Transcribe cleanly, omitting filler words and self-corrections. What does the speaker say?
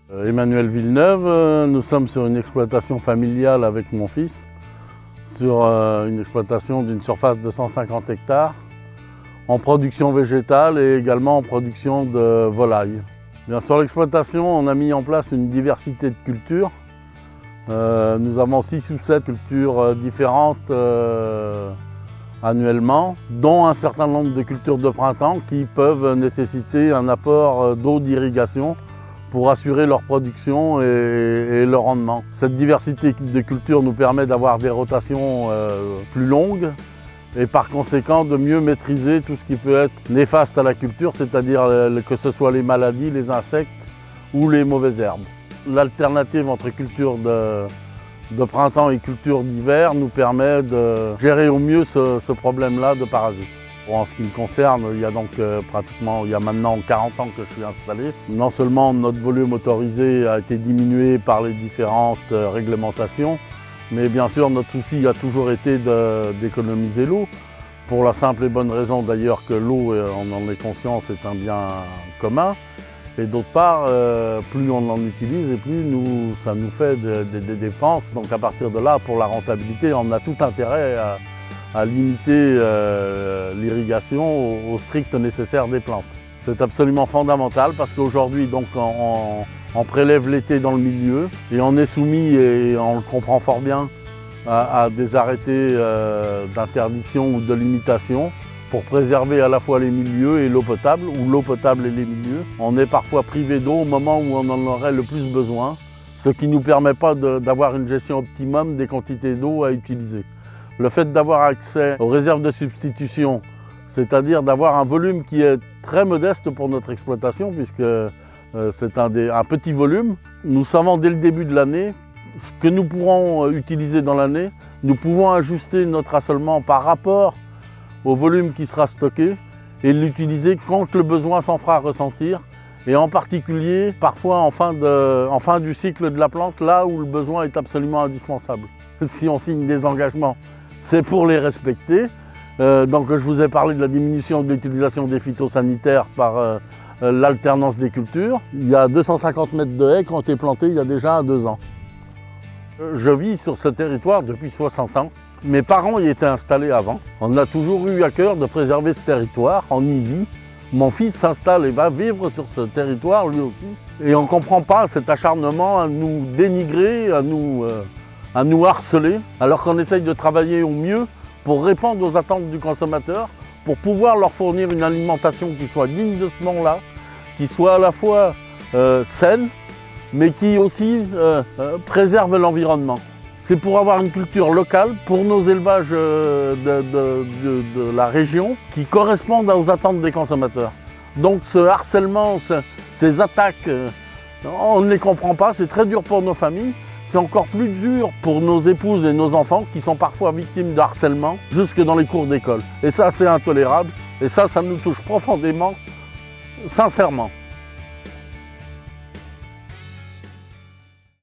Emmanuel Villeneuve, nous sommes sur une exploitation familiale avec mon fils, sur une exploitation d'une surface de 150 hectares, en production végétale et également en production de volailles. Bien, sur l'exploitation, on a mis en place une diversité de cultures. Nous avons 6 ou 7 cultures différentes annuellement, dont un certain nombre de cultures de printemps qui peuvent nécessiter un apport d'eau d'irrigation pour assurer leur production et leur rendement. Cette diversité de cultures nous permet d'avoir des rotations plus longues et par conséquent de mieux maîtriser tout ce qui peut être néfaste à la culture, c'est-à-dire que ce soit les maladies, les insectes ou les mauvaises herbes. L'alternative entre culture de printemps et culture d'hiver nous permet de gérer au mieux ce problème-là de parasites. En ce qui me concerne, il y a maintenant 40 ans que je suis installé. Non seulement notre volume autorisé a été diminué par les différentes réglementations, mais bien sûr notre souci a toujours été d'économiser l'eau. Pour la simple et bonne raison d'ailleurs que l'eau, on en est conscient, c'est un bien commun. Et d'autre part, plus on en utilise et plus ça nous fait des dépenses. Donc à partir de là, pour la rentabilité, on a tout intérêt à limiter l'irrigation au strict nécessaire des plantes. C'est absolument fondamental parce qu'aujourd'hui, on prélève l'été dans le milieu et on est soumis, et on le comprend fort bien, à des arrêtés d'interdiction ou de limitation pour préserver à la fois les milieux et l'eau potable, ou l'eau potable et les milieux. On est parfois privé d'eau au moment où on en aurait le plus besoin, ce qui ne nous permet pas d'avoir une gestion optimum des quantités d'eau à utiliser. Le fait d'avoir accès aux réserves de substitution, c'est-à-dire d'avoir un volume qui est très modeste pour notre exploitation, puisque c'est un petit volume. Nous savons dès le début de l'année ce que nous pourrons utiliser dans l'année. Nous pouvons ajuster notre assolement par rapport au volume qui sera stocké et l'utiliser quand le besoin s'en fera ressentir, et en particulier parfois en fin du cycle de la plante, là où le besoin est absolument indispensable. Si on signe des engagements, c'est pour les respecter. Donc je vous ai parlé de la diminution de l'utilisation des phytosanitaires par l'alternance des cultures. Il y a 250 mètres de haies qui ont été plantés il y a déjà 2 ans. Je vis sur ce territoire depuis 60 ans. Mes parents y étaient installés avant. On a toujours eu à cœur de préserver ce territoire, on y vit. Mon fils s'installe et va vivre sur ce territoire lui aussi. Et on ne comprend pas cet acharnement à nous dénigrer, à nous harceler, alors qu'on essaye de travailler au mieux pour répondre aux attentes du consommateur, pour pouvoir leur fournir une alimentation qui soit digne de ce nom-là, qui soit à la fois saine, mais qui aussi préserve l'environnement. C'est pour avoir une culture locale pour nos élevages de la région qui correspondent aux attentes des consommateurs. Donc ce harcèlement, ces attaques, on ne les comprend pas, c'est très dur pour nos familles. C'est encore plus dur pour nos épouses et nos enfants qui sont parfois victimes de harcèlement jusque dans les cours d'école. Et ça, c'est intolérable. Et ça nous touche profondément, sincèrement.